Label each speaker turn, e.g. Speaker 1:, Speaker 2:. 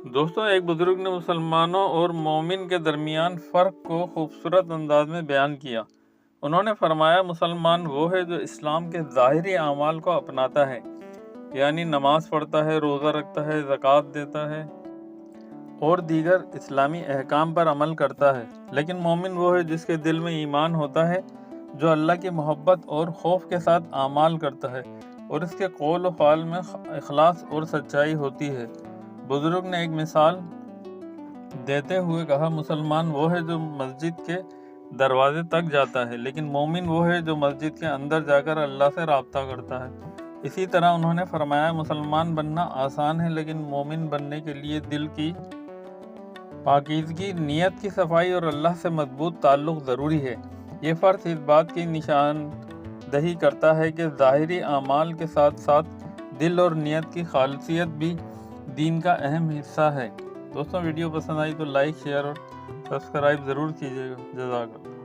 Speaker 1: دوستوں، ایک بزرگ نے مسلمانوں اور مومن کے درمیان فرق کو خوبصورت انداز میں بیان کیا۔ انہوں نے فرمایا، مسلمان وہ ہے جو اسلام کے ظاہری اعمال کو اپناتا ہے، یعنی نماز پڑھتا ہے، روزہ رکھتا ہے، زکوٰۃ دیتا ہے اور دیگر اسلامی احکام پر عمل کرتا ہے، لیکن مومن وہ ہے جس کے دل میں ایمان ہوتا ہے، جو اللہ کی محبت اور خوف کے ساتھ اعمال کرتا ہے اور اس کے قول و فعل میں اخلاص اور سچائی ہوتی ہے۔ بزرگ نے ایک مثال دیتے ہوئے کہا، مسلمان وہ ہے جو مسجد کے دروازے تک جاتا ہے، لیکن مومن وہ ہے جو مسجد کے اندر جا کر اللہ سے رابطہ کرتا ہے۔ اسی طرح انہوں نے فرمایا، مسلمان بننا آسان ہے، لیکن مومن بننے کے لیے دل کی پاکیزگی، نیت کی صفائی اور اللہ سے مضبوط تعلق ضروری ہے۔ یہ فرض اس بات کی نشاندہی کرتا ہے کہ ظاہری اعمال کے ساتھ ساتھ دل اور نیت کی خالصیت بھی دین کا اہم حصہ ہے۔ دوستوں، ویڈیو پسند آئی تو لائک، شیئر اور سبسکرائب ضرور کیجیے گا۔ جزاک اللہ۔